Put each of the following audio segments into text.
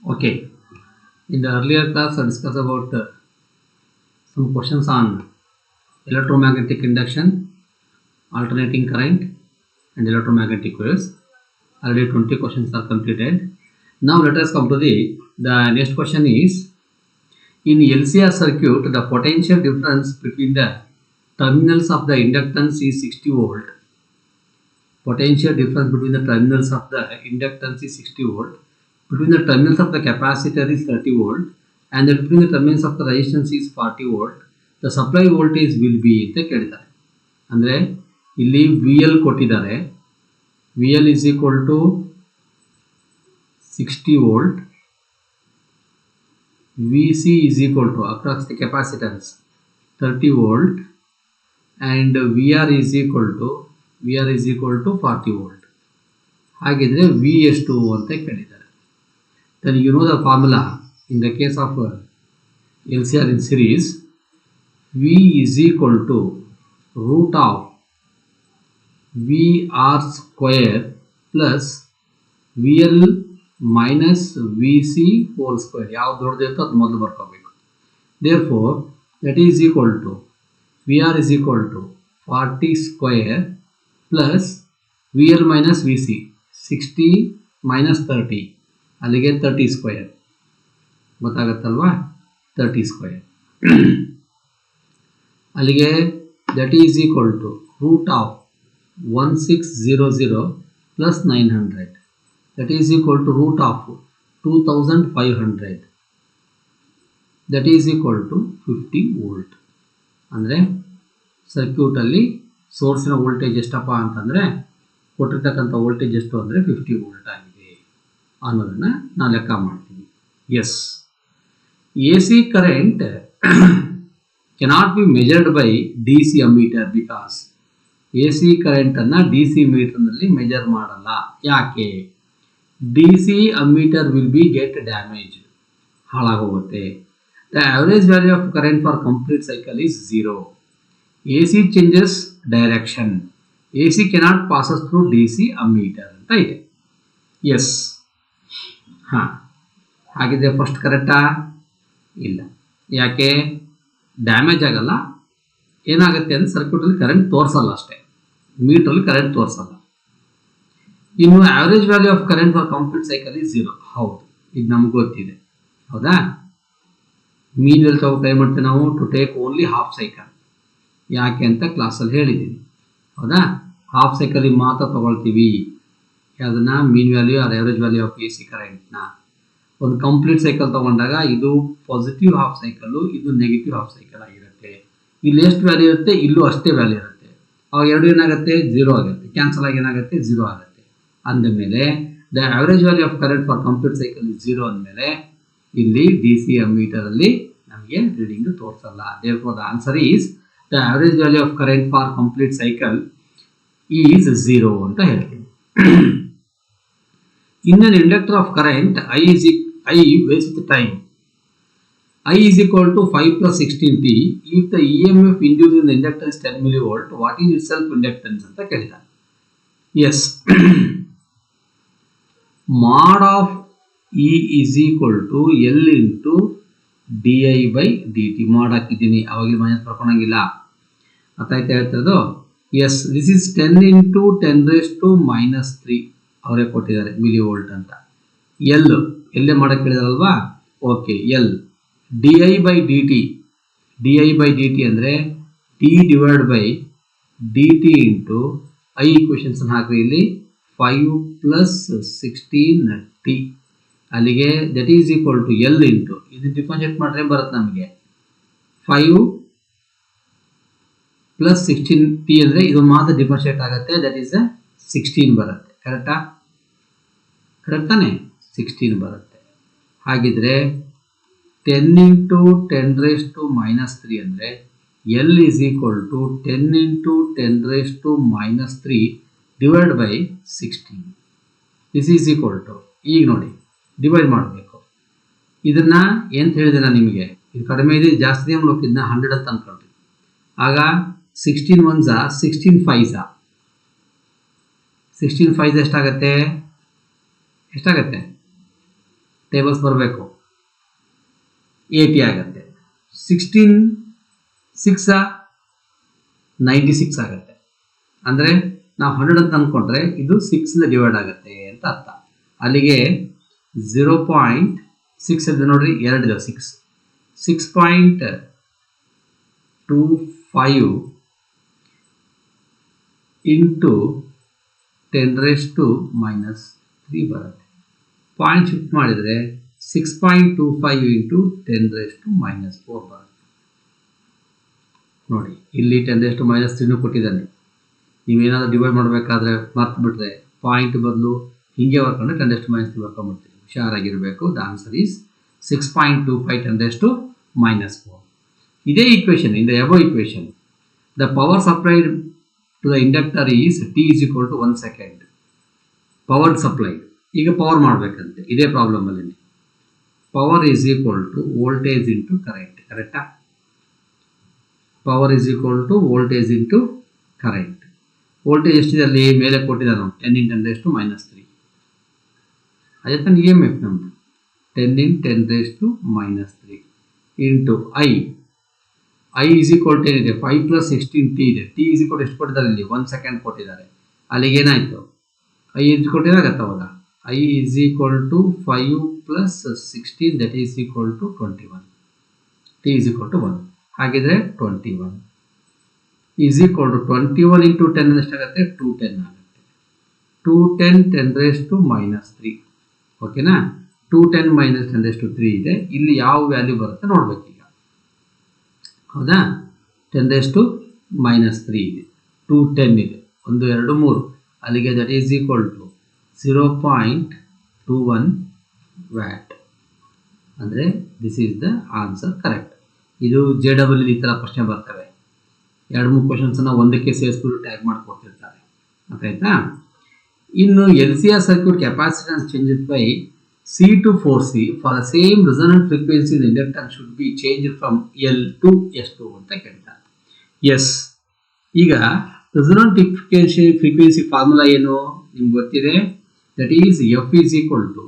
Okay. In the earlier class, I discussed about some questions on electromagnetic induction, alternating current, and electromagnetic waves. Already 20 questions are completed. Now let us come to the next question is, in LCR circuit, the potential difference between the terminals of the inductance is 60 volt. Potential difference between the terminals of the inductance is 60 volt. Between the terminals of the capacitor is 30 volt, and between the terminals of the resistance is 40 volt. The supply voltage will be ಅಂತ ಕೇಳಿದ್ದಾರೆ. ಅಂದರೆ ಇಲ್ಲಿ VL ಕೊಟ್ಟಿದ್ದಾರೆ. VL is equal to 60 volt. VC is equal to across the capacitance 30 volt, and VR is equal to 40 volt. ಹಾಗಿದ್ರೆ V ಎಷ್ಟು ಅಂತ ಕೇಳಿದ್ದಾರೆ. Then you know the formula in the case of LCR in series. V is equal to root of VR square plus VL minus VC whole square. ಯಾವ್ದು ದೊಡ್ಡದಿರುತ್ತೋ ಅದು ಮೊದಲು ಬರ್ಕೋಬೇಕು. Therefore, that is equal to VR is equal to 40 square plus VL minus VC 60 minus 30. ಅಲ್ಲಿಗೆ 30 square ಗೊತ್ತಾಗತ್ತಲ್ವಾ, 30 square. ಅಲ್ಲಿಗೆ that is equal to root of 1600 plus 900, that is equal to root of 2500, that is equal to 50 volt. ಅಂದರೆ ಸರ್ಕ್ಯೂಟಲ್ಲಿ ಸೋರ್ಸಿನ voltage ಎಷ್ಟಪ್ಪ ಅಂತಂದರೆ, ಕೊಟ್ಟಿರ್ತಕ್ಕಂಥ voltage ಎಷ್ಟು ಅಂದರೆ 50 ವೋಲ್ಟ್ ಆಗಿದೆ ಅನ್ನೋದನ್ನು ನಾವು ಲೆಕ್ಕ ಮಾಡ್ತೀವಿ. Yes, A C current cannot be measured by D C ammeter because A C ಕರೆಂಟನ್ನು ಡಿ ಸಿ ಮೀಟರ್ನಲ್ಲಿ ಮೆಜರ್ ಮಾಡಲ್ಲ. ಯಾಕೆ? D C ammeter will be get damage, ಹಾಳಾಗೋಗುತ್ತೆ. The average value of current for complete cycle is 0. A C changes direction, A C cannot passes through D C ammeter ಅಂತ ಇದೆ. S, ಹಾಂ, ಹಾಗಿದ್ರೆ first ಕರೆಕ್ಟಾ? ಇಲ್ಲ. ಯಾಕೆ? ಡ್ಯಾಮೇಜ್ ಆಗಲ್ಲ. ಏನಾಗುತ್ತೆ ಅಂದರೆ ಸರ್ಕ್ಯೂಟಲ್ಲಿ ಕರೆಂಟ್ ತೋರಿಸಲ್ಲ ಅಷ್ಟೇ, ಮೀಟ್ರಲ್ಲಿ ಕರೆಂಟ್ ತೋರಿಸಲ್ಲ. ಇನ್ನು average value of current for complete cycle is 0. ಹೌದು, ಇದು ನಮ್ಗೆ ಗೊತ್ತಿದೆ, ಹೌದಾ? ಮೀನ್ ವೆಲ್ ತಗೋ ಟ್ರೈ ಮಾಡ್ತೇವೆ ನಾವು to take only half cycle. ಯಾಕೆ ಅಂತ ಕ್ಲಾಸಲ್ಲಿ ಹೇಳಿದ್ದೀನಿ, ಹೌದಾ? ಹಾಫ್ ಸೈಕಲಿಗೆ ಮಾತ್ರ ತಗೊಳ್ತೀವಿ ಅದನ್ನು, mean value or average value of A C ಕರೆಂಟ್ನ. ಒಂದು ಕಂಪ್ಲೀಟ್ ಸೈಕಲ್ ತೊಗೊಂಡಾಗ ಇದು ಪಾಸಿಟಿವ್ ಹಾಫ್ ಸೈಕಲ್ಲು, ಇದು ನೆಗೆಟಿವ್ ಹಾಫ್ ಸೈಕಲ್ ಆಗಿರುತ್ತೆ. ಇಲ್ಲಿ ಎಷ್ಟು ವ್ಯಾಲ್ಯೂ ಇರುತ್ತೆ, ಇಲ್ಲೂ ಅಷ್ಟೇ ವ್ಯಾಲ್ಯೂ ಇರುತ್ತೆ. ಅವಾಗ ಎರಡು ಏನಾಗುತ್ತೆ, 0 ಆಗುತ್ತೆ. ಕ್ಯಾನ್ಸಲ್ ಆಗಿ ಏನಾಗುತ್ತೆ, 0 ಆಗುತ್ತೆ. ಅಂದಮೇಲೆ the average value of current for complete cycle is 0 ಅಂದಮೇಲೆ ಇಲ್ಲಿ ಡಿ ಸಿ ಅಮ್ಮೀಟರಲ್ಲಿ ನಮಗೆ ರೀಡಿಂಗ್ ತೋರಿಸಲ್ಲ. Therefore the answer is the average value of current for complete cycle is 0 ಅಂತ ಹೇಳ್ತೀವಿ. In an inductor of current, I waits with time. I is equal to 5 plus 16t. If the EMF induced in the inductor is 10 millivolt, what is its self inductance ಅಂತ ಕೇಳಿದ್ದಾರೆ. Yes. Mod of E is equal to L into di by dt. mod ಹಾಕಿದ್ದೀನಿ, ಅವಾಗ minus ಬರ್ಕೊಳಂಗಿಲ್ಲ. ಅರ್ಥ ಆಯ್ತಾ ಹೇಳ್ತಿರೋದು? Yes, this is 10 into 10 raised to minus 3 ಅವರೇ ಕೊಟ್ಟಿದ್ದಾರೆ milli volt ಅಂತ. ಎಲ್ ಎಲ್ಲೇ ಮಾಡಕ್ಕೆ ಹೇಳಿದಾರಲ್ವಾ? Okay, L D I by D T. D I by D T ಅಂದರೆ T divide by D T into I. Equations ಹಾಕ್ರಿ ಇಲ್ಲಿ 5 ಪ್ಲಸ್ 16t. ಅಲ್ಲಿಗೆ that is equal to L into ಇದು differentiate ಮಾಡಿದ್ರೆ ಬರುತ್ತೆ ನಮಗೆ 5 ಪ್ಲಸ್ 16t ಅಂದರೆ ಇದು ಮಾತ್ರ ಡಿಫರೆನ್ಷಿಯೇಟ್ ಆಗುತ್ತೆ, ದಟ್ ಈಸ್ 16 ಬರುತ್ತೆ. ಕರೆಕ್ಟಾ? ಕರೆಕ್ಟ್ ತಾನೆ? 16 ಬರುತ್ತೆ. ಹಾಗಿದ್ರೆ 10 into 10 raised to minus 3 ಅಂದರೆ L is equal to 10 into 10 raised to minus 3 divided by 16. This is equal to, ಈಗ ನೋಡಿ ಡಿವೈಡ್ ಮಾಡಬೇಕು. ಇದನ್ನ ಎಂತ ಹೇಳಿದೆ ನಾನು ನಿಮಗೆ, ಇದು ಕಡಿಮೆ ಇದೆ ಜಾಸ್ತಿ ಇದೆ ಮಾಡೋಕೆ ಇದನ್ನ 100 ಅಂತ ಅನ್ಕೊಳ್ರಿ. ಆಗ 16 1s 16 5s 16 5s ಎಷ್ಟಾಗತ್ತೆ? ಟೇಬಲ್ಸ್ ಬರಬೇಕು. 80 ಆಗುತ್ತೆ. 16 6 96 ಆಗುತ್ತೆ. ಅಂದರೆ ನಾವು 100 ಅಂತ ಅಂದ್ಕೊಂಡ್ರೆ ಇದು 6 ಡಿವೈಡ್ ಆಗುತ್ತೆ ಅಂತ ಅರ್ಥ. ಅಲ್ಲಿಗೆ 0.6 ಇದೆ ನೋಡ್ರಿ, 2 6 6.25 ಇಂಟು 10⁻³ ಬರುತ್ತೆ. ಪಾಯಿಂಟ್ ಶಿಫ್ಟ್ ಮಾಡಿದರೆ 6.25 ಇಂಟು 10⁻⁻4 ಬರುತ್ತೆ. ನೋಡಿ ಇಲ್ಲಿ 10⁻³ ಕೊಟ್ಟಿದ್ದಾನೆ. ನೀವೇನಾದರೂ ಡಿವೈಡ್ ಮಾಡಬೇಕಾದ್ರೆ ಮರ್ತು ಬಿಟ್ರೆ ಪಾಯಿಂಟ್ ಬದಲು ಹಿಂಗೆ ಬರ್ಕೊಂಡ್ರೆ 10⁻³ ಬರ್ಕೊಂಡ್ಬಿಡ್ತೀವಿ. ಹುಷಾರಾಗಿರಬೇಕು. The answer is 6.25 10⁻⁻4. ಇದೇ equation, in the above equation the power supplied to the inductor is t = 1 second. Power supplied. ಈಗ ಪವರ್ ಮಾಡಬೇಕಂತೆ ಇದೇ ಪ್ರಾಬ್ಲಮ್ ಅಲ್ಲಿ. Power is equal to voltage into current. ಕರೆಕ್ಟಾ? Power is equal to voltage into current. Voltage ಎಷ್ಟಿದೆ ಅಲ್ಲಿ ಮೇಲೆ ಕೊಟ್ಟಿದ್ದಾನೆ, 10 × 10⁻³ ಅದೇ ತಾನು ಇ ಎಮ್ ಎಫ್ ನಮ್ಮದು. 10 × 10⁻³ into I is equal to ಏನಿದೆ 5 + 16t ಇದೆ. ಟಿ ಈಸ್ ಈಕ್ವಲ್ ಎಷ್ಟು ಕೊಟ್ಟಿದ್ದಾರೆ ಇಲ್ಲಿ 1 ಸೆಕೆಂಡ್ ಕೊಟ್ಟಿದ್ದಾರೆ. ಅಲ್ಲಿಗೆ ಏನಾಯಿತು, ಐ ಎಷ್ಟು ಕೊಟ್ಟಿದ್ದಾಗತ್ತೆ ಅವಾಗ I is equal to 5 + 16 that is equal to 21. T is equal to 1. ಹಾಗಿದ್ರೆ 21 ಈಸ್ ಈಕ್ವಲ್ ಟು 21 ಇಂಟು 10 ಎಷ್ಟಾಗುತ್ತೆ 210 ಆಗುತ್ತೆ. 210 10⁻³ ಓಕೆನಾ. 210 - 10⁻³ ಇದೆ. ಇಲ್ಲಿ ಯಾವ ವ್ಯಾಲ್ಯೂ ಬರುತ್ತೆ ನೋಡ್ಬೇಕು ಈಗ. ಹೌದಾ? 10⁻³ ಇದೆ, 210 ಇದೆ, 1 2 3. ಅಲ್ಲಿಗೆ that is equal to 0.21 watt. ಅಂದರೆ this is the answer correct. ಇದು JEE ಈ ಥರ ಪ್ರಶ್ನೆ ಬರ್ತವೆ. 2-3 ಕ್ವಶನ್ಸನ್ನು ಒಂದಕ್ಕೆ ಸೇರಿಸ್ಬಿಟ್ಟು ಟ್ಯಾಗ್ ಮಾಡಿಕೊಡ್ತಿರ್ತಾರೆ. ಅರ್ಥಾಯ್ತಾ? ಇನ್ನು LCR circuit capacitance changes by C to 4C for the same resonant frequency the inductance should be changed from L to S2 ಅಂತ ಕೇಳ್ತಾರೆ. ಎಸ್, ಈಗ ರೆಸೊನೆಂಟ್ ಫ್ರೀಕ್ವೆನ್ಸಿ ಫಾರ್ಮುಲಾ ಏನು ನಿಮ್ಗೆ ಗೊತ್ತಿದೆ. That is F is equal to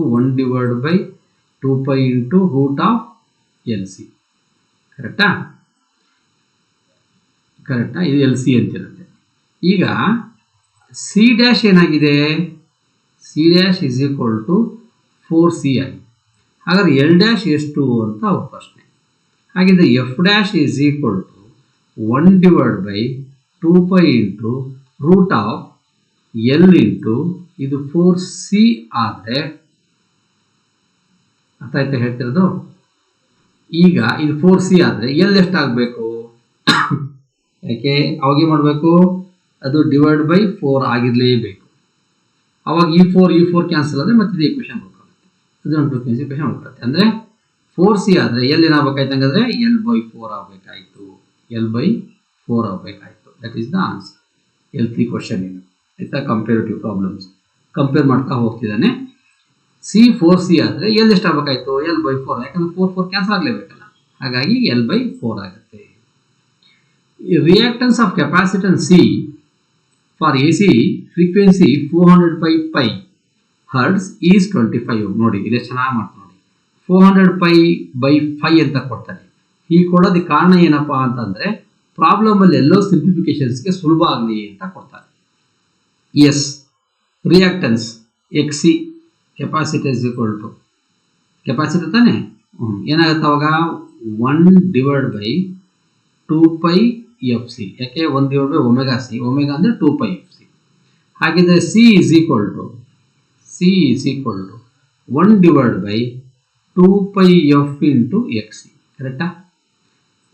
1/2π into √LC. ಕರೆಕ್ಟಾ? ಇದು LC ಅಂತಿರುತ್ತೆ. ಈಗ C' ಏನಾಗಿದೆ, C' is equal to 4CI. ಹಾಗಾದ್ರೆ L' ಎಷ್ಟು ಅಂತ ಅವ್ರ ಪ್ರಶ್ನೆ. ಹಾಗಿದ್ರೆ F' is equal to 1/2π into √L into ಇದು 4C ಆದರೆ ಅರ್ಥ ಆಯ್ತಾ ಹೇಳ್ತಿರೋದು? ಈಗ ಇದು 4C ಆದರೆ L ಎಷ್ಟಾಗಬೇಕು? ಯಾಕೆ ಅವಾಗೇ ಮಾಡಬೇಕು, ಅದು /4 ಆಗಿರಲೇಬೇಕು. ಅವಾಗ ಈ 4 ಕ್ಯಾನ್ಸಲ್ ಆದರೆ ಮತ್ತೆ ಇದು ಈಕ್ವೇಷನ್ ಬರ್ಕೊಳ್ಳುತ್ತೆ. ರೆಸೊನೆಂಟ್ ಫ್ರೀಕ್ವೆನ್ಸಿ ಈಕ್ವೇಷನ್ ಬರ್ಕೊಳ್ಳುತ್ತೆ. ಅಂದರೆ 4C ಆದರೆ L ಏನಾಗಬೇಕಾಯ್ತು ಹಂಗಾದ್ರೆ L/4 ಆಗಬೇಕಾಯಿತು. L/4 ಆಗಬೇಕಾಯಿತು. That is the answer. L3 question ಇದು ಆಯ್ತಾ. ಕಂಪೇರಿಟಿವ್ ಪ್ರಾಬ್ಲಮ್ಸ್ ಕಂಪೇರ್ ಮಾಡ್ತಾ ಹೋಗ್ತಿದ್ದಾನೆ. C4C ಆದರೆ L ಎಷ್ಟಾಗಬೇಕಾಯಿತು L/4. ಯಾಕಂದ್ರೆ 4 ಕ್ಯಾನ್ಸಲ್ ಆಗಲೇಬೇಕಲ್ಲ, ಹಾಗಾಗಿ L/4 ಆಗುತ್ತೆ. Reactance of capacitance C for AC frequency 400π Hz is 25 Ω. ನೋಡಿ ಇದೇ ಚೆನ್ನಾಗಿ ಮಾಡ್ತಾರೆ ನೋಡಿ. 400π/5 ಅಂತ ಕೊಡ್ತಾರೆ. ಈ ಕೊಡೋದಕ್ಕೆ ಕಾರಣ ಏನಪ್ಪಾ ಅಂತಂದ್ರೆ ಪ್ರಾಬ್ಲಮ್ ಅಲ್ಲಿ ಎಲ್ಲೋ ಸಿಂಪ್ಲಿಫಿಕೇಶನ್ಸ್ಗೆ ಸುಲಭ ಆಗಲಿ ಅಂತ ಕೊಡ್ತಾರೆ. Yes, reactance XC capacitor is equal to capacitor ತಾನೆ, ಏನಾಗುತ್ತೆ ಅವಾಗ 1/2πfc. ಯಾಕೆ 1/ωc, ಒಮೆಗಾ ಅಂದರೆ 2πfc. ಹಾಗಿದ್ರೆ C is equal to 1/2πf into XC. ಕರೆಕ್ಟಾ?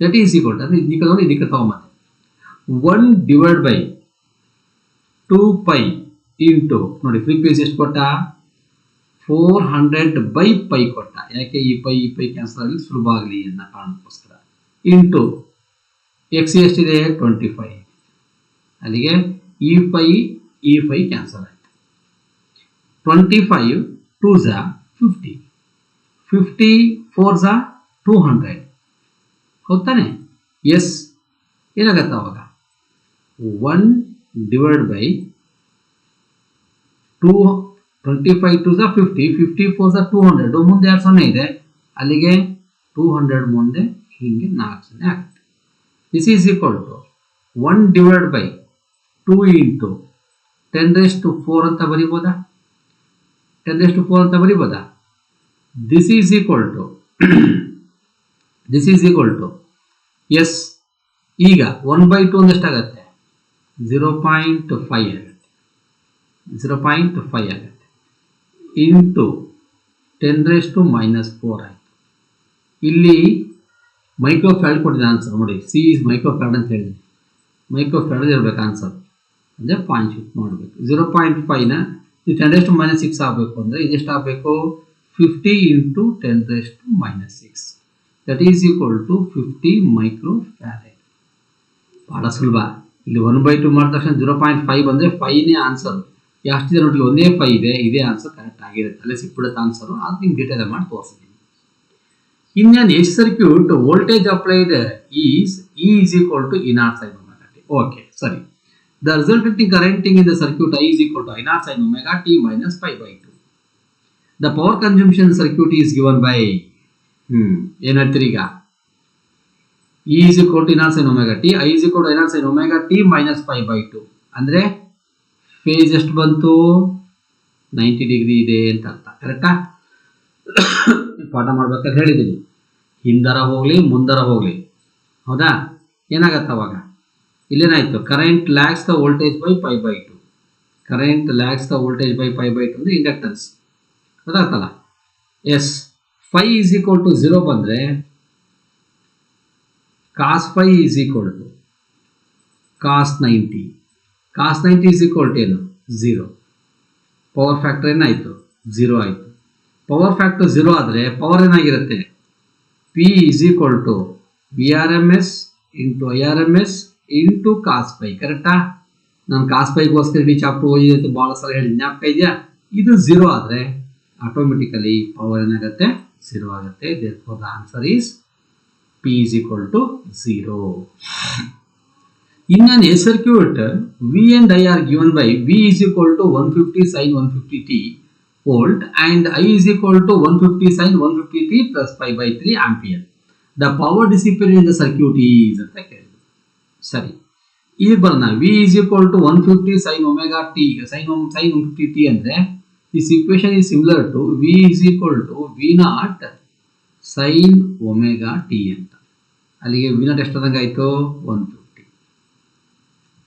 ದಟ್ ಈಸ್ ಈಕ್ವಲ್ ಟು ಅಂದರೆ ಇದಕ್ಕೆ ತಗೊಂಬಂದೆ 1/2π ಇಂಟು ನೋಡಿ ಫ್ರೀಕ್ವೆನ್ಸಿ ಎಷ್ಟು ಕೊಟ್ಟ 400/π ಕೊಟ್ಟ. ಯಾಕೆ ಈ ಪೈ ಕ್ಯಾನ್ಸಲ್ ಆಗಲಿ ಸುಲಭ ಆಗಲಿ ಅನ್ನೋ ಕಾರಣಕ್ಕೋಸ್ಕರ. ಇಂಟು XC ಎಷ್ಟಿದೆ 25. ಅಲ್ಲಿಗೆ ಈ ಪೈ ಕ್ಯಾನ್ಸಲ್ ಆಯಿತು. 25 2s 50, 50 4s 200. ಹೌದಾನೆ? ಎಸ್, ಏನಾಗತ್ತೆ ಅವಾಗ 1/2 25 ಟು 50, 54 200, ಮುಂದೆ 2 0 ಇದೆ, ಅಲ್ಲಿಗೆ 200 ಮುಂದೆ ಹೀಗೆ 4 0 ಆಗುತ್ತೆ. This is equal to 1 divide by 2 into 10⁴ ಅಂತ ಬರಿಬೋದಾ? 10⁴ ಅಂತ ಬರಿಬೋದಾ? This is equal to yes. ಈಗ 1/2 ಒಂದೆಷ್ಟಾಗತ್ತೆ? 0.5 ಆಗುತ್ತೆ. 0.5 ಆಗುತ್ತೆ ಇಂಟು 10⁻⁻4 ಆಯಿತು. ಇಲ್ಲಿ ಮೈಕ್ರೋಫ್ಯಾರಡ್ ಕೊಟ್ಟಿದೆ ಆನ್ಸರ್ ನೋಡಿ. ಸಿ ಈಸ್ ಮೈಕ್ರೋಫ್ಯಾರಡ್ ಅಂತ ಹೇಳಿದ್ದೀನಿ. ಮೈಕ್ರೋಫ್ಯಾರಡ್ ಇರಬೇಕು ಆನ್ಸರ್, ಅಂದರೆ ಪಾಯಿಂಟ್ ಶಿಫ್ಟ್ ಮಾಡಬೇಕು. 0.5ನ ಇದು 10⁻⁻6 ಆಗಬೇಕು ಅಂದರೆ ಇದೆಷ್ಟು ಆಗಬೇಕು? 50 into 10⁻⁻6 that is equal to 50 microfarad. ಭಾಳ ಸುಲಭ. ಇಲ್ಲಿ 1/2 ಮಾಡಿದ ತಕ್ಷಣ 0.5 ಬಂದರೆ 5ನೇ ಆನ್ಸರ್. ಎಷ್ಟಿದೆ ನೋಡಿ, ಒಂದೇ 5 ಇದೆ, ಇದೇ ಆನ್ಸರ್ ಕರೆಕ್ಟ್ ಆಗಿರುತ್ತೆ. ಅಲ್ಲೇ ಸಿಕ್ಬಿಡುತ್ತೆ ಆನ್ಸರು. ಅದು ನಿಮ್ಗೆ ಡೀಟೇಲ್ ಮಾಡಿ ತೋರಿಸ್ತೀನಿ. In an AC circuit, voltage applied is E is equal to I0 sin omega t. Okay, sorry. The resulting current in the circuit I is equal to I0 sin omega t minus pi/2. The power consumption circuit is given by ಏನು ಹೇಳ್ತೀರಿ ಈಗ? E is equal to I0 sin omega t, I is equal to I0 sin omega t minus pi/2. ಅಂದರೆ face ಎಷ್ಟು ಬಂತು? 90 degree ಇದೆ ಅಂತ ಅರ್ಥ. ಕರೆಕ್ಟಾ? ಪಾಠ ಮಾಡ್ಬೇಕಾದ್ರೆ ಹೇಳಿದ್ದೀನಿ, ಹಿಂದರ ಹೋಗಲಿ ಮುಂದರ ಹೋಗಲಿ, ಹೌದಾ? ಏನಾಗತ್ತೆ ಅವಾಗ? ಇಲ್ಲೇನಾಯ್ತು? Current lags the voltage by pi/2. Current lags the voltage by pi/2 ಅಂದರೆ ಇಂಡಕ್ಟನ್ಸ್. ಗೊತ್ತಾಗ್ತಲ್ಲ? Yes. Phi is equal to 0 ಬಂದರೆ cos phi is equal to cos 90. Cos 90 is equal to ಏನು? 0. ಪವರ್ ಫ್ಯಾಕ್ಟರ್ ಏನಾಯಿತು? 0 ಆಯಿತು. ಪವರ್ ಫ್ಯಾಕ್ಟರ್ 0 ಆದರೆ power ಏನಾಗಿರುತ್ತೆ? P is equal to VRMS into IRMS into cos pi. ಕರೆಕ್ಟಾ? ನಾನು ಕಾಸ್ ಪೈಗೋಸ್ಕರ ಇಡೀ ಚಾಪ್ಟರ್ ಓದಿದಂತೆ ಭಾಳ ಸಲ ಹೇಳಿ ಜ್ಞಾಪಕ ಇದೆಯಾ? ಇದು 0 ಆದರೆ ಆಟೋಮೆಟಿಕಲಿ ಪವರ್ ಏನಾಗುತ್ತೆ? 0 ಆಗುತ್ತೆ. therefore the answer is P is equal to 0. In an AC circuit, V and I are given by V is equal to 150 sin 150t volt and I is equal to 150 sin 150t plus pi/3 ampere. The power dissipated in the circuit is ಅಂತ ಕೇಳಿದ್ರು. ಸರಿ, ಈಗ ಬರೋಣ. V is equal to 150 sin omega t sin 150t ಅಂದರೆ this equation is similar to V is equal to V0 sin omega t ಅಂತ. ಅಲ್ಲಿಗೆ V0 ಎಷ್ಟಾದಂಗೆ ಆಯಿತು? 150.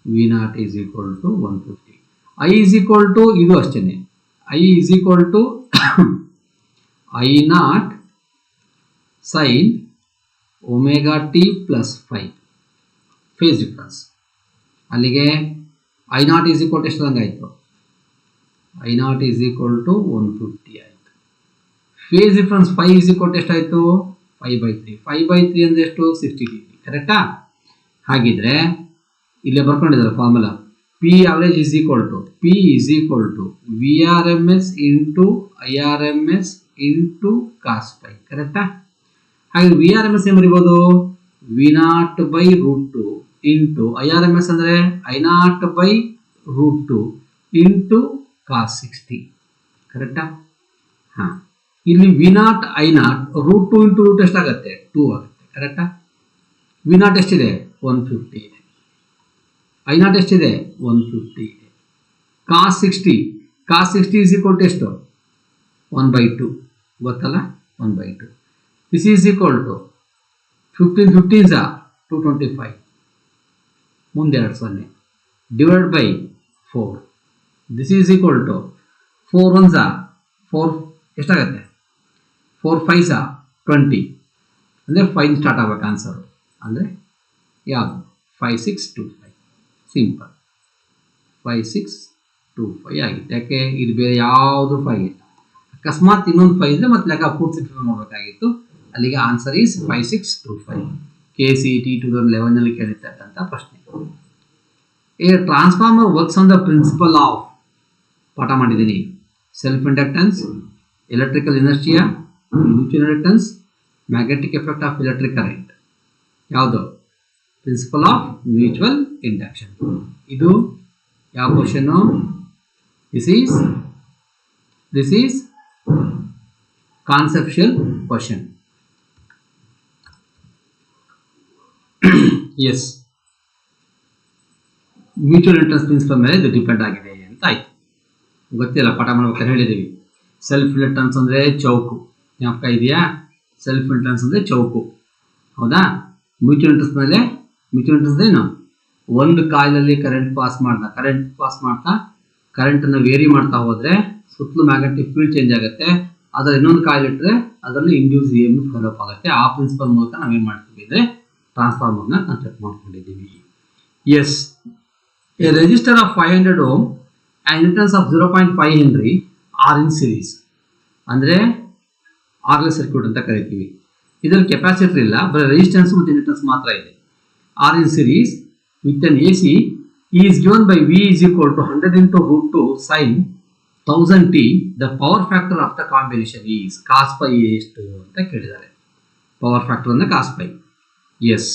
V0 is equal to 150. I is equal to ಇದು ಅಷ್ಟೇನೆ. I is equal to I0 sin omega t plus 5 phase difference. ಅಲ್ಲಿಗೆ I0 is equal to ಎಷ್ಟಾದಂಗೆ ಆಯಿತು? I0 is equal to 150 ಆಯಿತು. Face difference 5 is equal to ಎಷ್ಟಾಯಿತು? 5/3. 5/3 ಅಂದರೆ ಎಷ್ಟು? 60 degree. ಕರೆಕ್ಟಾ? ಹಾಗಿದ್ರೆ ಇಲ್ಲೇ ಬರ್ಕೊಂಡಿದ್ದಾರೆ formula. P average is equal to VRMS into IRMS into cos pi. ಕರೆಕ್ಟಾ? ಹಾಗೆ VRMS ಏನು ಬರೀಬೋದು? V0/√2 ಇಂಟು IRMS ಅಂದರೆ I0/√2 ಇಂಟು cos 60. ಕರೆಕ್ಟಾ? ಹಾಂ, ಇಲ್ಲಿ V0 I0 √2 ಇಂಟು ರೂಟ್ ಎಷ್ಟಾಗುತ್ತೆ? 2 ಆಗುತ್ತೆ. ಕರೆಕ್ಟಾ? V0 ಎಷ್ಟಿದೆ? 150 ಇದೆ. I0 ಎಷ್ಟಿದೆ? 150 ಇದೆ. ಕಾಸ್ 60 is equal to ಎಷ್ಟು? 1/2. ಗೊತ್ತಲ್ಲ? 1/2. This is equal to 15 15s 225 ಮುಂದೆ 2 0 divided by 4. This is equal to 4 1s 4 ಎಷ್ಟಾಗುತ್ತೆ? 4 5s 20 ಅಂದರೆ 5 ಸ್ಟಾರ್ಟ್ ಆಗಬೇಕು ಆನ್ಸರು. ಅಂದರೆ ಯಾವುದು? 5625. ಸಿಂಪಲ್. 5625 ಆಗಿತ್ತು. ಯಾಕೆ? ಇದು ಬೇರೆ ಯಾವುದು 5 ಇಲ್ಲ. ಅಕಸ್ಮಾತ್ ಇನ್ನೊಂದು 5 ಇದ್ರೆ ಮತ್ತೆ ಲೆಕ್ಕ ಪೂರ್ತಿ ಮಾಡಬೇಕಾಗಿತ್ತು. ಅಲ್ಲಿಗೆ ಆನ್ಸರ್ ಈಸ್ 5625. KCET 2011 ಕೇಳಿರ್ತಕ್ಕಂಥ ಪ್ರಶ್ನೆ. A transformer works on the principle of ಪಾಠ ಮಾಡಿದ್ದೀನಿ. Self inductance, electrical inertia, mutual inductance, magnetic effect of electric current. ಯಾವುದು? Principle of mutual induction. ಇದು ಯಾವ question? This is This is conceptual question. Yes, mutual interest principle ಮೇಲೆ ಇದು depend ಆಗಿದೆ ಅಂತ ಆಯ್ತು. ಗೊತ್ತಿಲ್ಲ, ಪಾಠ ಮಾಡ್ಬೇಕಾದ್ರೆ ಹೇಳಿದ್ದೀವಿ. ಸೆಲ್ಫ್ ರಿಲಕ್ಟೆನ್ಸ್ ಅಂದರೆ ಚೌಕು, ಜ್ಞಾಪಕ ಇದೆಯಾ? ಸೆಲ್ಫ್ ರಿಲಕ್ಟೆನ್ಸ್ ಅಂದರೆ ಚೌಕು, ಹೌದಾ? ಮ್ಯೂಚುವಲ್ ಇಂಟ್ರೆಸ್ಟ್ ಏನು? ಒಂದು ಕಾಯಿಲಲ್ಲಿ ಕರೆಂಟ್ ಪಾಸ್ ಮಾಡ್ತಾ ಕರೆಂಟನ್ನು ವೇರಿ ಮಾಡ್ತಾ ಹೋದರೆ ಸುತ್ತಲೂ ಮ್ಯಾಗ್ನೆಟಿಕ್ ಫೀಲ್ಡ್ ಚೇಂಜ್ ಆಗುತ್ತೆ. ಅದರ ಇನ್ನೊಂದು ಕಾಯಿಲ್ ಇಟ್ಟರೆ ಅದರಲ್ಲಿ induce E M F develop ಆಗುತ್ತೆ. ಆ ಪ್ರಿನ್ಸಿಪಲ್ ಮೂಲಕ ನಾವೇನು ಮಾಡ್ತೀವಿ ಅಂದರೆ ಟ್ರಾನ್ಸ್ಫಾರ್ಮರ್ನ ಕನ್ಸ್ಟ್ರಕ್ಟ್ ಮಾಡ್ಕೊಂಡಿದ್ದೀವಿ. Yes, a resistor of 500 ohm and inductance of 0.5 Henry are in series. ಅಂದರೆ ಆರ್ಎಲ್ ಸರ್ಕ್ಯೂಟ್ ಅಂತ ಕರಿತೀವಿ. ಇದರಲ್ಲಿ ಕೆಪಾಸಿಟರ್ ಇಲ್ಲ, ಬರೀ ರೆಸಿಸ್ಟೆನ್ಸ್ ಮತ್ತು ಇಂಡಕ್ಟೆನ್ಸ್ ಮಾತ್ರ ಇದೆ. R in series with an A C is given by V is equal to 100 into √2 sin 1000t. The power factor of the combination is cos phi ಎಷ್ಟು ಅಂತ ಕೇಳಿದ್ದಾರೆ. ಪವರ್ ಫ್ಯಾಕ್ಟರ್ ಅಂದರೆ cos phi. Yes,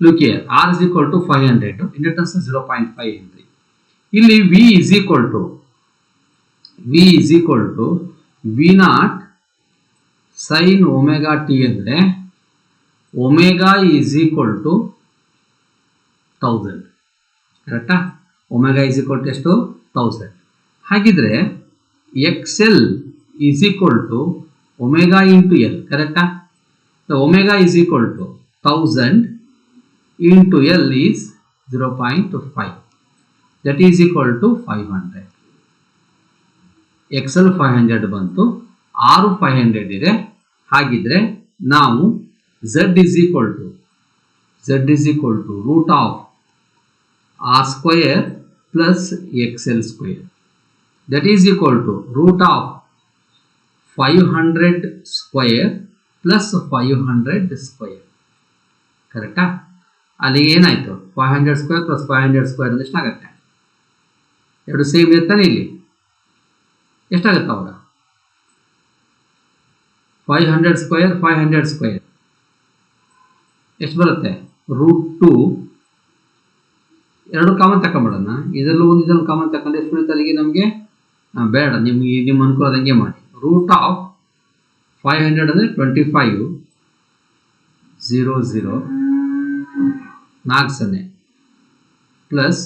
look here, R is equal to 500, inductance is 0.5 Henry. ಇಲ್ಲಿ V is equal to V0 sin omega t ಅಂದರೆ omega is equal to 1000, ಕರೆಕ್ಟಾ? omega is equal to ಎಷ್ಟು? 1000. ಹಾಗಿದ್ರೆ XL is equal to omega into L, ಕರೆಕ್ಟಾ? So omega is equal to 1000 into L is 0.5, that is equal to 500. XL 500 ಬಂತು, R 500 ಇದೆ. ಹಾಗಿದ್ರೆ ನಾವು Z is equal to root of R square plus XL square, that is equal to root of 500 square plus 500 square, ಕರೆಕ್ಟಾ? ಅಲ್ಲಿಗೆ ಏನಾಯಿತು? 500 square plus 500 square ಅಂದ್ರೆ ಎಷ್ಟಾಗುತ್ತೆ? ಎರಡು ಸೇಮ್ ಇರ್ತಾನೆ. ಇಲ್ಲಿ ಎಷ್ಟಾಗುತ್ತೆ ಅವಾಗ? 500 ಸ್ಕ್ವೇರ್ ಎಷ್ಟು ಬರುತ್ತೆ? √2. ಎರಡು ಕಾಮನ್ ತಗೊಂಡ್ಬಿಡೋಣ. ಇದರಲ್ಲೂ ಇದನ್ನು ಕಾಮನ್ ತಗೊಂಡು ಎಷ್ಟು ಬರುತ್ತೆ ಅಲ್ಲಿಗೆ? ನಮಗೆ ಬೇಡ, ನಿಮ್ಮ ಅನುಕೂಲದಂಗೆ ಮಾಡಿ. ರೂಟ್ ಆಫ್ 500 ಅಂದರೆ 25 00 4 ಪ್ಲಸ್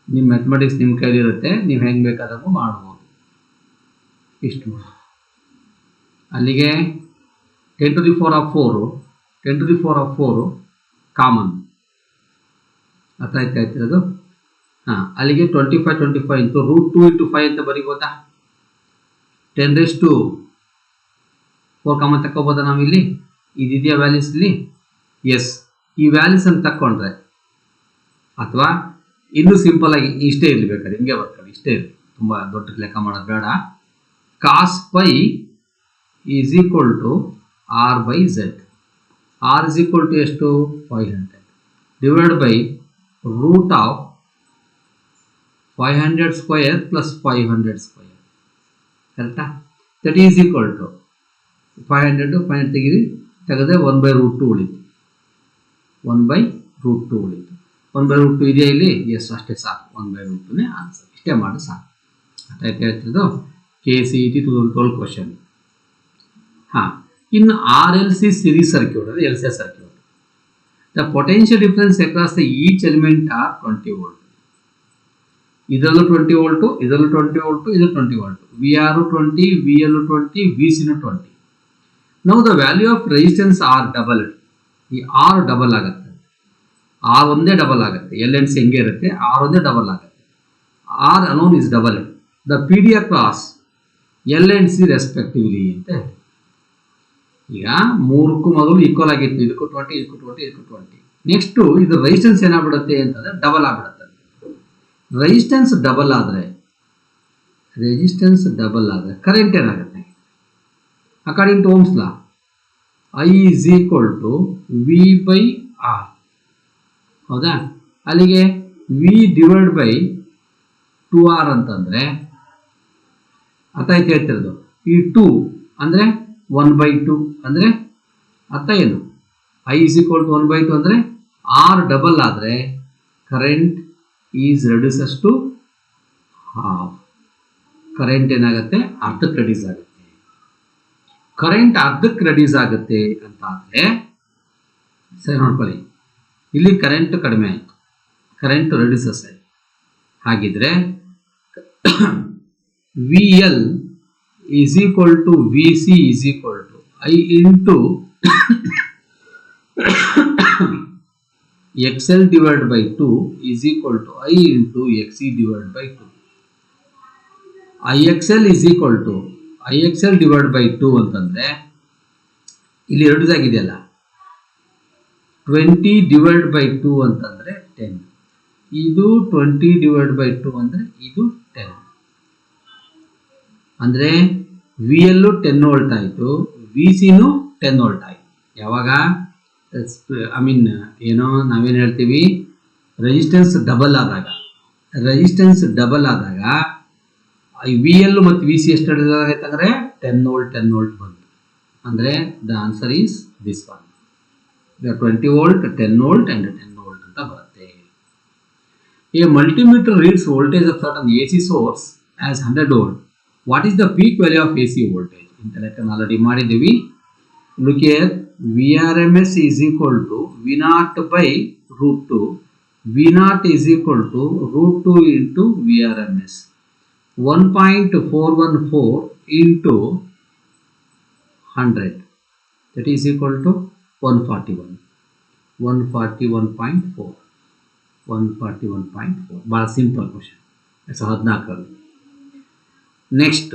ನಿಮ್ಮ ಮ್ಯಾಥಮೆಟಿಕ್ಸ್ ನಿಮ್ಮ ಕೈಲಿರುತ್ತೆ, ನೀವು ಹೆಂಗೆ ಬೇಕಾದರೂ ಮಾಡ್ಬೋದು. ಇಷ್ಟು ಅಲ್ಲಿಗೆ 10 to the power of 4 common. ಅರ್ಥ ಆಯ್ತಿರೋದು? ಹಾಂ, ಅಲ್ಲಿಗೆ 25 ಇಂಟು √2 into 5 ಅಂತ ಬರೀಬೋದಾ? 10⁴ ಕಾಮನ್ ತಗೋಬೋದಾ ನಾವಿಲ್ಲಿ? ಇದೆಯಾ ವ್ಯಾಲ್ಯೂಸ್ ಇಲ್ಲಿ? ಎಸ್, ಈ ವ್ಯಾಲ್ಯೂಸ್ ಅಂತ ತಕ್ಕೊಂಡ್ರೆ, ಅಥವಾ ಇನ್ನೂ ಸಿಂಪಲ್ ಆಗಿ ಇಷ್ಟೇ ಇರಲಿ, ಬೇಕಾದ್ರೆ ಹಿಂಗೆ ಬರ್ಕೊಳ್ಳಿ, ಇಷ್ಟೇ ಇರಲಿ, ತುಂಬ ದೊಡ್ಡ ಲೆಕ್ಕ ಮಾಡೋದು ಬೇಡ. Cos phi is equal to R by Z. R is equal to ಎಷ್ಟು? 500 divide by root of 500 square plus 500 square, ಕರೆಕ್ಟಾ? ದಟ್ ಈಸ್ ಈಕ್ವಲ್ ಟು 500 ತೆಗೆದ್ರೆ 1/√2 ಉಳಿತು. 1/√2 ಉಳಿತು. 1/√2 ಇದೆಯಾ ಇಲ್ಲಿ? ಎಸ್, ಅಷ್ಟೇ ಸಾಕು. 1/√2ನೇ ಆನ್ಸರ್. ಇಷ್ಟೇ ಮಾಡಿ ಸಾಕು. ಅರ್ಥ ಆಯ್ತು ಹೇಳ್ತಿರೋದು? KCET 2012 question. ಹಾಂ, ಇನ್ನು RLC ಸಿರೀಸ್ ಸರ್ಕ್ಯೂಟ್ ಅಂದರೆ LC circuit. The potential difference across the each element are 20 volt. ಇದರಲ್ಲೂ 20 ವೋಲ್ಟು, ಇದರಲ್ಲೂ 20 ವೋಲ್ಟು, ಇದು 20 ವೋಲ್ಟು. VR 20, VL 20, VC 20. ನಾವು the value of resistance R double. ಈ ಆರ್ ಡಬಲ್ ಆಗುತ್ತೆ, ಆರ್ ಒಂದೇ ಡಬಲ್ ಆಗುತ್ತೆ. ಎಲ್ ಎನ್ ಸಿ ಹೆಂಗೆ ಇರುತ್ತೆ, ಆರ್ ಒಂದೇ ಡಬಲ್ ಆಗುತ್ತೆ. R alone is double. The P D across L and C respectively ಅಂತ ಹೇಳಿ. ಈಗ ಮೂರಕ್ಕೂ ಮೊದಲು ಈಕ್ವಲ್ ಆಗಿತ್ತು, ಇದಕ್ಕೂ 20, ಇದಕ್ಕೂ 20, ಇದಕ್ಕೂ 20. ನೆಕ್ಸ್ಟು ಇದು ರೆಸಿಸ್ಟೆನ್ಸ್ ಏನಾಗ್ಬಿಡುತ್ತೆ ಅಂತಂದರೆ ಡಬಲ್ ಆಗಿಬಿಡುತ್ತೆ. ರೆಸಿಸ್ಟೆನ್ಸ್ ಡಬಲ್ ಆದರೆ ಕರೆಂಟ್ ಏನಾಗುತ್ತೆ? According to Ohm's law, I is equal to V by R, ಹೌದಾ? ಅಲ್ಲಿಗೆ V ಡಿವೈಡ್ ಬೈ 2R ಅಂತಂದರೆ ಅರ್ಥ ಆಯ್ತು ಹೇಳ್ತಿರೋದು. ಈ 2 ಅಂದರೆ 1/2 ಅಂದರೆ ಅರ್ಥ ಏನು? I is equal to 1/2 ಅಂದರೆ R ಡಬಲ್ ಆದರೆ current is reduces to half. Current ಏನಾಗುತ್ತೆ, ಅರ್ಧಕ್ಕೆ ರೆಡ್ಯೂಸ್ ಆಗುತ್ತೆ. ಕರೆಂಟ್ ಅರ್ಧಕ್ಕೆ ರೆಡ್ಯೂಸ್ ಆಗುತ್ತೆ ಅಂತ ಆದರೆ ಸರಿ ನೋಡ್ಕೊಳ್ಳಿ, ಇಲ್ಲಿ ಕರೆಂಟ್ ಕಡಿಮೆ ಆಯಿತು, ಕರೆಂಟ್ ರೆಡ್ಯೂಸಸ್ ಆಯಿತು. ಹಾಗಿದ್ರೆ V L is equal to V C is equal to I into XL divided by 2 is equal to I into XC divided by 2. IXL is equal to IXL divided by 2 ಅಂತಂದ್ರೆ ಇಲ್ಲಿ ಎರಡು ಆಗಿದೆಯಲ್ಲ, 20 divided by 2 ಅಂತಂದ್ರೆ 10. ಇದು 20 divided by 2 ಅಂದ್ರೆ ಇದು 10. ಅಂದ್ರೆ V ಎಲ್ಲು 10 ವೋಲ್ಟ್ ಆಯಿತು, ವಿ ಸಿನೂ 10 ವೋಲ್ಟ್ ಆಯಿತು. ಯಾವಾಗ ಐ ಮೀನ್ ಏನೋ ನಾವೇನು ಹೇಳ್ತೀವಿ, ರೆಸಿಸ್ಟೆನ್ಸ್ ಡಬಲ್ ಆದಾಗ ವಿ ಎಲ್ ಮತ್ತು ವಿ ಸಿ ಎಷ್ಟು ಆಯ್ತಂದ್ರೆ 10 ವೋಲ್ಟ್ ಬಂತು. ಅಂದರೆ the answer is this one, 20 volt 10 volt and 10 volt ಅಂತ ಬರುತ್ತೆ. A multimeter reads voltage of certain A C source as 100 volt. What is the peak value of A C voltage? ಇಂಥ ಲೆಕ್ಕನ already ಮಾಡಿದ್ದೀವಿ. Look here, VRMS is equal to V0 by root 2. V0 is equal to root 2 into VRMS. 1.414 into 100. That is equal to 141. 141.4. 141.4. Very simple question. It's 14. Next,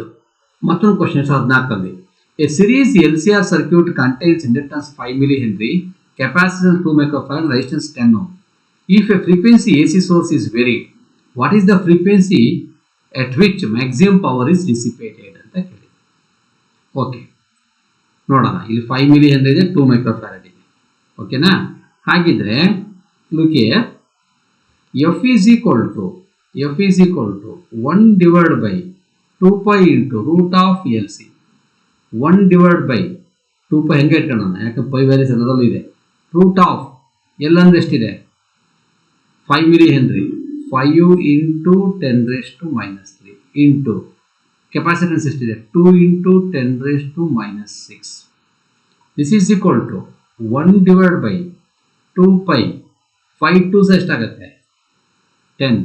ಮತ್ತೊಂದು question 14. A series LCR circuit contains inductance 5 millihenry, capacitance 2 microfarad, resistance 10 ohm. If a frequency AC source is varied, what is the frequency at which maximum power is dissipated? ಅಂತ ಕೇಳಿ. Okay, ನೋಡೋಣ. ಇಲ್ಲಿ 5 millihenry ಇದೆ, 2 microfarad ಇದೆ. ಓಕೆನಾ? ಹಾಗಿದ್ರೆ look here, F is equal to 1 divided by 2 pi into root of LC. 1 divided by 2 pi ಹೆಂಗೆ ಇಟ್ಕೊಳ್ಳೋಣ, ಯಾಕಂದ್ರೆ ಪೈ ವ್ಯಾಲ್ಯೂಸ್ ಎಲ್ಲದಲ್ಲೂ ಇದೆ. ರೂಟ್ ಆಫ್ ಎಲ್ ಅಂದ್ರೆ ಎಷ್ಟಿದೆ, 5 millihenry, 5 into 10 raised to minus 3 into capacitance ಎಷ್ಟಿದೆ, 2 into 10 raised to minus 6. This is equal to 1 divided by 2 pi, 5 2s ಎಷ್ಟಾಗುತ್ತೆ, 10,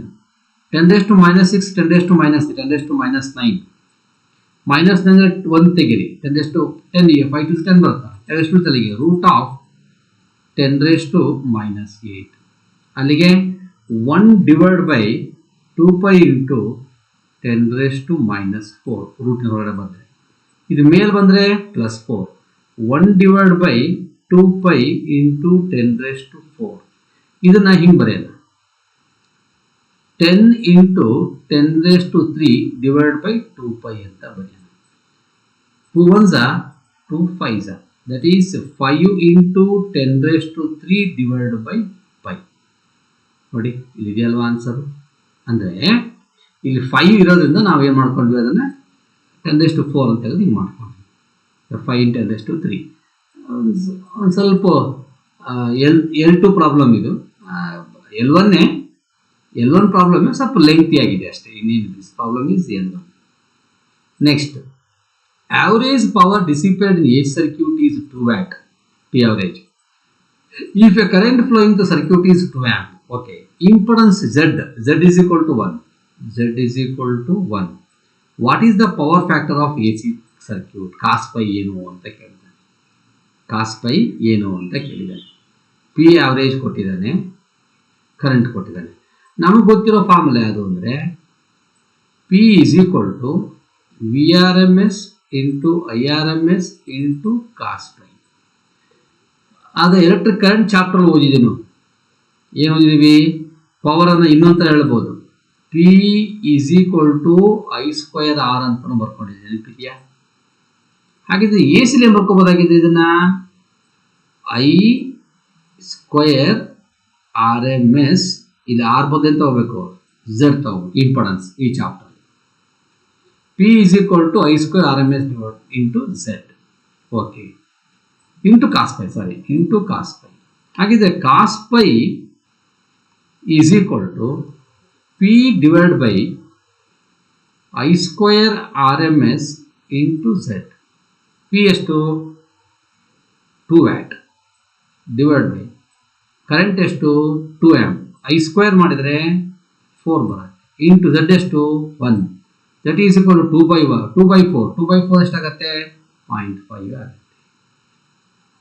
10 raised to minus 6, 10 raised to minus 3, 10 raised to minus 9. Minus 1 ತೆಗಿರಿ, 10 5 to 10 ಬರುತ್ತೆ, 10 ತಲೆಗೆ root of 10 raised to minus 8. ಅಲ್ಲಿಗೆ 1 divided by 2 pi into 10 raised to minus 4 ರೂಟ್ನ ಹೊರಗಡೆ ಬಂದರೆ, ಇದು ಮೇಲೆ ಬಂದರೆ plus 4. 1 divided by 2 pi into 10 raised to 4. ಇದನ್ನ ಹಿಂಗೆ ಬರೆಯೋಣ, 10 into 10 raised to 3 divided by 2 pi ಅಂತ ಬರೆಯೋಣ. 2 ones are 2 5s are, that is 5 into 10 raised to 3 divided by pi. ನೋಡಿ ಇಲ್ಲಿ ಇದೆಯಲ್ವಾ ಆನ್ಸರ್. ಅಂದರೆ ಇಲ್ಲಿ 5 ಇರೋದ್ರಿಂದ ನಾವು ಏನು ಮಾಡ್ಕೊಂಡ್ವಿ, ಅದನ್ನು 10 raised to 4 ಅಂತ ತೆಗೆದು ಹಿಂಗೆ ಮಾಡ್ಕೊಂಡ್ವಿ. 5 into 10 raised to 3. ಒಂದು ಸ್ವಲ್ಪ L2 ಪ್ರಾಬ್ಲಮ್ ಇದು, L1 ಪ್ರಾಬ್ಲಮ್ ಸ್ವಲ್ಪ ಲೆಂಗ್ತಿ ಆಗಿದೆ ಅಷ್ಟೇ, ಇನ್ನೇನು. This problem is L1. Next, average power dissipated in AC circuit is 2 watt, P average. If a current flowing to circuit is 2 amp, okay, impedance Z is equal to 1. Z is equal to 1. What is the power factor of AC circuit? Cos pi ಏನು ಅಂತ ಕೇಳಿದ್ದಾನೆ. Cos pi ಏನು ಅಂತ ಕೇಳಿದ್ದಾನೆ. P average ಕೊಟ್ಟಿದ್ದಾನೆ, current ಕೊಟ್ಟಿದ್ದಾನೆ. ನಮಗೆ ಗೊತ್ತಿರೋ formula ಯಾವುದು ಅಂದರೆ P is equal to VRMS into IRMS into cos pi. ಆಗ ಎಲೆಕ್ಟ್ರಿಕ್ ಕರೆಂಟ್ ಚಾಪ್ಟರ್ ಓದಿದ್ದೀವಿ ನಾವು. ಏನು ಓದಿದ್ದೀವಿ, ಪವರನ್ನು ಇನ್ನೊಂದು ಥರ ಹೇಳ್ಬೋದು, P is equal to I square R ಅಂತ ಬರ್ಕೊಂಡಿದ್ದೀವಿ, ನೆನಪಿದೆಯಾ? ಹಾಗಿದ್ರೆ ಎ ಸಿಲಿ ಏನು ಬರ್ಕೋಬೋದಾಗಿದೆ, ಇದನ್ನು I square RMS, ಇಲ್ಲಿ R ಬದಲು ಅಂತ ಹೋಗ್ಬೇಕು, Z ತಗೋಬೇಕು, ಇಂಪಡೆನ್ಸ್ ಈ chapter. P is equal to I square RMS into Z. Okay, into cos pi, into cos pi. ಹಾಗಿದ್ರೆ cos pi is equal to P divided by I square R M S into Z. P ಎಷ್ಟು 2 watt divide by current ಎಷ್ಟು 2 amp. I square ಮಾಡಿದರೆ 4 ಬರುತ್ತೆ into Z ಎಷ್ಟು 1. That is equal to 2/4 ಎಷ್ಟಾಗುತ್ತೆ 0.5 ಆಗುತ್ತೆ.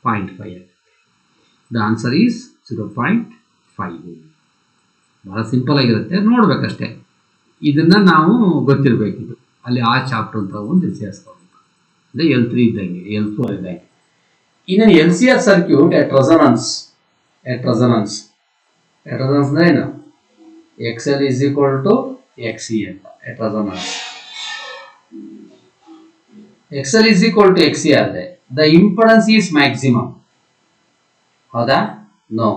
0.5 ಆಗುತ್ತೆ. The answer is 0.5. ಭಾಳ simple ಆಗಿರುತ್ತೆ, ನೋಡ್ಬೇಕಷ್ಟೇ. ಇದನ್ನು ನಾವು ಗೊತ್ತಿರಬೇಕಿದು, ಅಲ್ಲಿ ಆ ಚಾಪ್ಟರ್ ಅಂತ ಒಂದು ಸೇರಿಸ್ಕೋಬೇಕು. ಅಂದರೆ L3 ಇದ್ದಂಗೆ, L4 ಇದ್ದಂಗೆ. ಇನ್ನು LCR ಸರ್ಕ್ಯೂಟ್ ಎಟ್ ರೆಸೊನೆನ್ಸ್ ಅಂದ್ರೆ ಏನು? XL is equal to XC ಅಂತ at resonance. XL is equal to XC ಆದರೆ ದ ಇಂಪಡೆನ್ಸ್ ಈಸ್ ಮ್ಯಾಕ್ಸಿಮಮ್. ಹೌದಾ? No.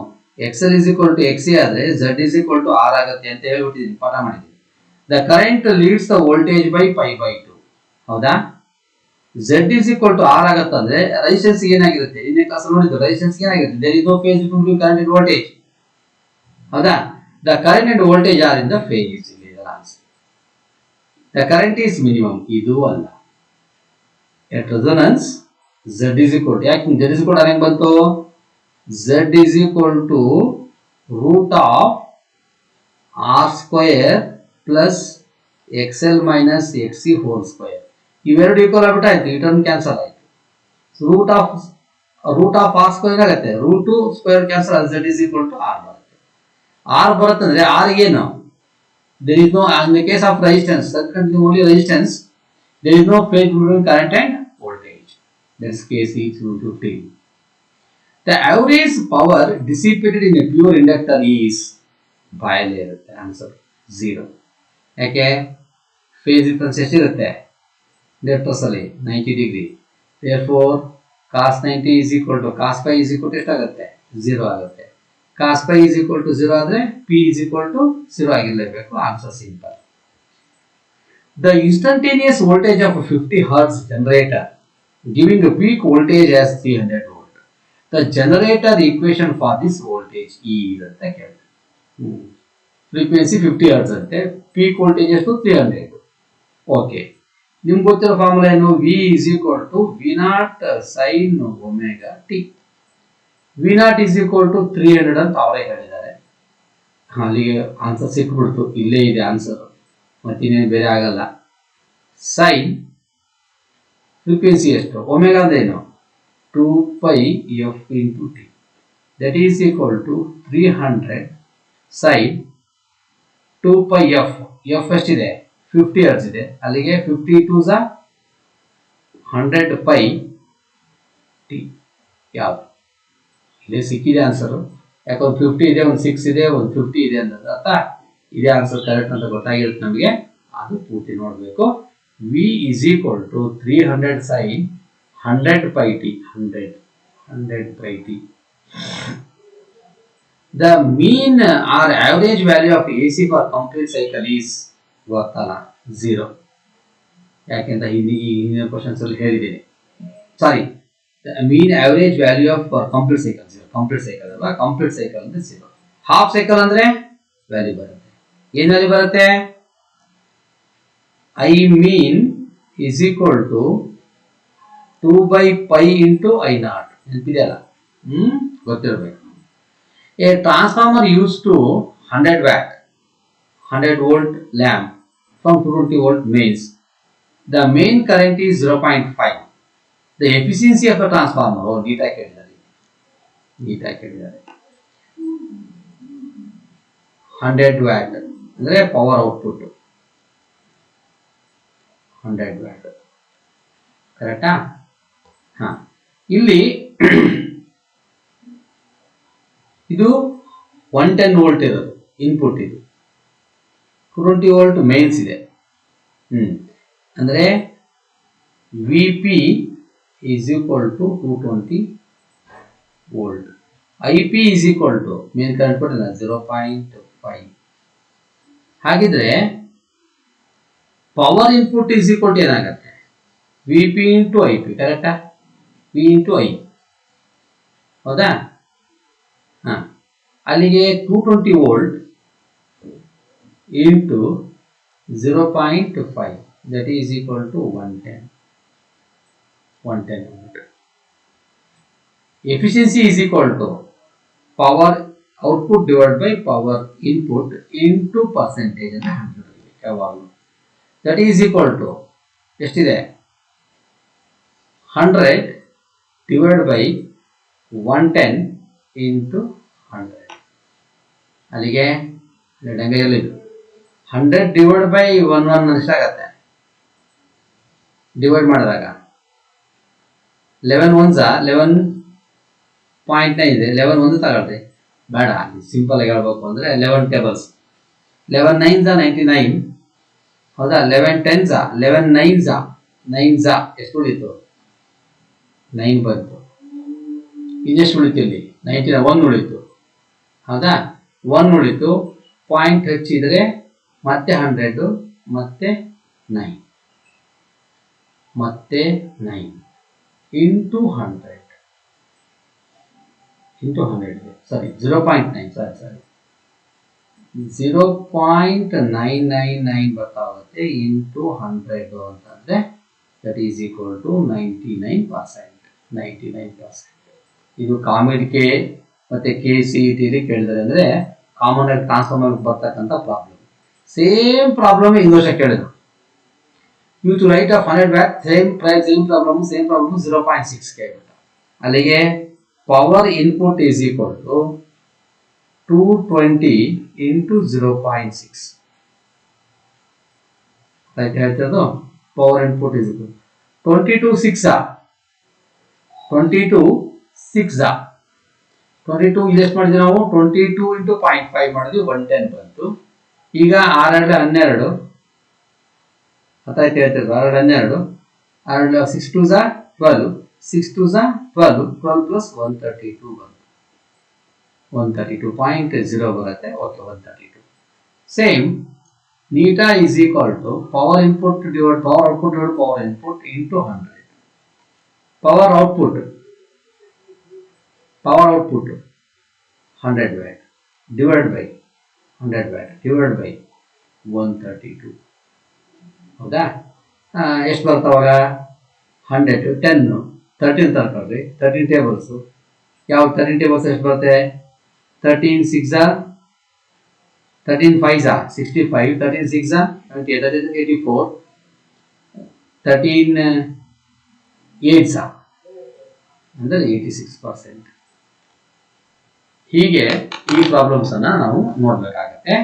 XL is equal to XC ಆದರೆ Z is equal to R ಆಗುತ್ತೆ ಅಂತ ಹೇಳ್ಬಿಟ್ಟಿದ್ದೀನಿ, ಪಾಠ ಮಾಡಿದ್ದೀನಿ. The current leads the voltage by π/2. ಹೌದಾ? Z is equal to R ಆಗುತ್ತಂದ್ರೆ ರೆಸಿಸ್ಟೆನ್ಸ್ ಏನಾಗಿರುತ್ತೆ? ಇನ್ನೇ ಕ್ಲಾಸ್ ನೋಡಿದ್ದು ರೆಸಿಸ್ಟೆನ್ಸ್ ಏನಾಗಿರುತ್ತೆ? There is no phase between current and voltage. ಹೌದಾ? The current and voltage are in the phase. The current is minimum. ಇದು ಅಲ್ಲ. At resonance Z is equal to, ಯಾಕೆ Z is equal to ಹೆಂಗೆ ಬಂತು? Z is equal to root of R square plus XL minus XC whole square. ಇವೆರಡು equal ಆಗ್ಬಿಟ್ಟಾಯ್ತು, ಈ term cancel ಆಯ್ತು. Root of R square ಆಗುತ್ತೆ, root square cancel ಆಗುತ್ತೆ, Z is equal to R ಬರುತ್ತೆ. R ಬರುತ್ತಂದ್ರೆ R ಏನು? there is no, in the case of resistance, circuit only resistance, there is no phase between current and voltage. This case is 250. The average power dissipated in a pure inductor is ಬಾಯಲ್ಲಿ ಇರುತ್ತೆ. Answer 0. ಯಾಕೆ? Face difference ಎಷ್ಟಿರುತ್ತೆ inductors ಅಲ್ಲಿ? 90 degree. therefore cos 90 is equal to cos pi is equal to ಎಷ್ಟಾಗುತ್ತೆ? 0 ಆಗುತ್ತೆ. cos pi is equal to 0 ಆದರೆ p is equal to 0 ಆಗಿರಲೇಬೇಕು. Answer simple. The instantaneous voltage of a 50 Hz generator giving a peak voltage as 300 volt. The generator equation for this voltage is ಅಂತ ಕೇಳಿದೆ. Frequency 50 Hz ಅಂತೆ, peak voltage ಎಷ್ಟು 300. Okay, ನಿಮ್ಗೆ ಗೊತ್ತಿರೋ formula ಏನು? V is equal to V0 sin omega t. V0 is equal to 300 ಅಂತ ಅವರೇ ಹೇಳಿದ್ದಾರೆ. ಅಲ್ಲಿಗೆ ಆನ್ಸರ್ ಸಿಕ್ಬಿಡ್ತು, ಇಲ್ಲೇ ಇದೆ ಆನ್ಸರ್, ಮತ್ತಿನ್ನೇನು ಬೇರೆ ಆಗಲ್ಲ. ಸೈನ್ ಫ್ರೀಕ್ವೆನ್ಸಿ ಎಷ್ಟು? ಒಮೆಗಾ ಅಂದ್ರೇನು? 2πf into t. That is equal to 300 sin 2πf. f ಎಷ್ಟಿದೆ? 50 Hz ಇದೆ. ಅಲ್ಲಿಗೆ 50 2 100 π t. ಯಾವುದು? ಇಲ್ಲೇ ಸಿಕ್ಕಿದೆ ಆನ್ಸರು. ಯಾಕಂದ್ರೆ 50 ಇದೆ, ಒಂದು 6 ಇದೆ, ಒಂದು 50 ಇದೆ ಅಂತ ಅರ್ಥ. ಇದೇ ಆನ್ಸರ್ ಕರೆಕ್ಟ್ ಅಂತ ಗೊತ್ತಾಗಿರುತ್ತೆ ನಮಗೆ. ಅದು ಪೂರ್ತಿ ನೋಡಬೇಕು. V is equal to 300 sin 100 π t. 100 π t. The mean or average value of AC for complete cycle is ಗೊತ್ತಲ್ಲ 0. ಯಾಕೆಂತ ಹಿಂದಿನ ಕ್ವಶನ್ಸ್ ಅಲ್ಲಿ ಹೇಳಿದ್ದೀನಿ. Sorry, mean average value of complete cycle 0. Complete cycle ಅಲ್ವಾ? ಕಂಪ್ಲೀಟ್ ಸೈಕಲ್ ಅಂದ್ರೆ 0. ಹಾಫ್ ಸೈಕಲ್ ಅಂದ್ರೆ value ಬರುತ್ತೆ. ಏನ್ ವ್ಯಾಲ್ಯೂ ಬರುತ್ತೆ? I mean is equal to 2/π into I0. ನೆನಪಿದೆಯಲ್ಲ? ಗೊತ್ತಿರಬೇಕು. A transformer used to 100 watt 100 volt lamp from 220 volt mains. The main current is 0.5. The efficiency of the transformer, ನೀಟಾಗಿ ಕೇಳಿದ್ದಾರೆ. 100 watt ಅಂದ್ರೆ power output 100 watt. ಕರೆಕ್ಟಾ? ಹಾ, ಇಲ್ಲಿ ಇದು 110 volt ಇರೋದು input, ಇದು 220 ವೋಲ್ಟ್ ಮೇನ್ಸ್ ಇದೆ. ಅಂದರೆ Vp is equal to 220 volt. IP is equal to main current ಕೊಟ್ಟಿಲ್ಲ 0.5. ಹಾಗಿದ್ರೆ power input is equal to ಏನಾಗುತ್ತೆ? Vp into IP. ಕರೆಕ್ಟಾ? V into I. ಹೌದಾ? ಅಲ್ಲಿಗೆ 220 volt into 0.5 that is equal to 110 volt. Efficiency is equal to power output divided by power input into percentage ಅಂತ ಹೇಳ್ತೀವಿ ಯಾವಾಗಲೂ. That is equal to ಎಷ್ಟಿದೆ 100 divided by 110 into 100. ಅಲ್ಲಿಗೆ ಲೆಡಂಗಲ್ಲಿ 100 divided by 11 ಎಷ್ಟಾಗತ್ತೆ divide ಮಾಡಿದಾಗ 11 1s 11.9 ಇದೆ 11 ಒಂದು ತಗೊಳ್ರಿ ಬೇಡ ಸಿಂಪಲ್ ಆಗಿ ಹೇಳ್ಬೇಕು ಅಂದರೆ 11 ಟೇಬಲ್ಸ್ 11 9s 99 ಹೌದಾ 11 10s 11 9s 9s ಎಷ್ಟು ಉಳಿತು 9 ಬಂತು ಇನ್ನೆಷ್ಟು ಉಳಿತು ಇಲ್ಲಿ 19 1 ಉಳಿತು ಹೌದಾ 1 ಉಳಿತು ಪಾಯಿಂಟ್ ಹಚ್ಚಿದರೆ ಮತ್ತೆ 100 ಮತ್ತೆ 9 ಮತ್ತೆ 9 ಇಂಟು 100 ಇಂಟು 100 ಸಾರಿ 0.9 ಸಾರಿ 0.999 ಬರ್ತಾಗುತ್ತೆ ಇಂಟು 100 ಅಂತಂದರೆ ದಟ್ ಈಸ್ ಈಕ್ವಲ್ ಟು 99%. ಇದು ಕಾಮಿಡ್ ಕೆ ಮತ್ತು ಕೆ ಸಿ ಇ ಟಿಲಿ ಕೇಳಿದರೆ ಅಂದರೆ ಕಾಮನ್ ಆಗಿ ಟ್ರಾನ್ಸ್ಫಾರ್ಮರ್ ಬರ್ತಕ್ಕಂಥ ಪ್ರಾಬ್ಲಮ್. ಸೇಮ್ ಪ್ರಾಬ್ಲಮ್ ಇಂದು ವರ್ಷ ಕೇಳಿದ್ರು. You to right of 100 watt same problem 0.6 ಕೇಳ್ಬಿಟ್ಟು ಅಲ್ಲಿಗೆ power input is equal to 220 into 0.6 right ಹೇಳ್ತಿರೋದು. ಪವರ್ ಇನ್ಪುಟ್ ಈಸ್ ಈಕ್ವಲ್ 22 ಇಲ್ಲಿ ಎಷ್ಟು ಮಾಡಿದ್ವಿ ನಾವು 22 ಇಂಟು 0.5 ಮಾಡಿದ್ವಿ 110 ಬಂತು. ಈಗ 6 12 ಹತ್ತಾಯ್ತು ಹೇಳ್ತಿದ್ರು 6 12 6 2s 12 6 2s 12 12 ಪ್ಲಸ್ 132 ಬಂತು 132.0 ಬರುತ್ತೆ. ಓಕೆ 132 ಸೇಮ್ ನೀಟಾ is equal to power input divide power output divide power input into 100. Power output 100 watt divide by 100 watt divide by 132 ಹೌದಾ. ಎಷ್ಟು ಬರ್ತಾವಾಗ 100 10 13 ತರ್ಕೊಳ್ರಿ 13 ಟೇಬಲ್ಸು ಯಾವ 13 ಟೇಬಲ್ಸ್ ಎಷ್ಟು ಬರುತ್ತೆ 13 6 13 5 65 13 6 78 that is 84 13 8 ಅಂದರೆ 86%. ಹೀಗೆ ಈ ಪ್ರಾಬ್ಲಮ್ಸ್ ಅನ್ನ ನಾವು ನೋಡಬೇಕಾಗತ್ತೆ.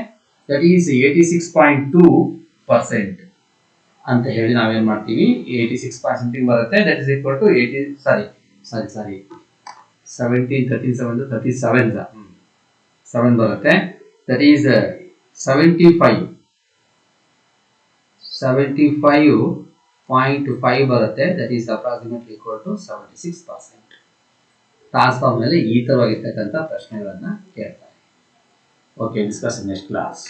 ದಟ್ ಈಸ್ 86.2% ಅಂತ ಹೇಳಿ ನಾವೇನ್ ಮಾಡ್ತೀವಿ 86% ಬರುತ್ತೆ. ದಟ್ ಇಸ್ ಈಕ್ವಲ್ ಟು 17 13 7 ಬರುತ್ತೆ. ದಟ್ ಈಸ್ 75.5 ಬರುತ್ತೆ. That is approximately equal to 76%. Transform ಮೇಲೆ ಈ ತರವಾಗಿರ್ತಕ್ಕಂಥ ಪ್ರಶ್ನೆಗಳನ್ನ ಕೇಳ್ತಾರೆ. Okay, discuss next class.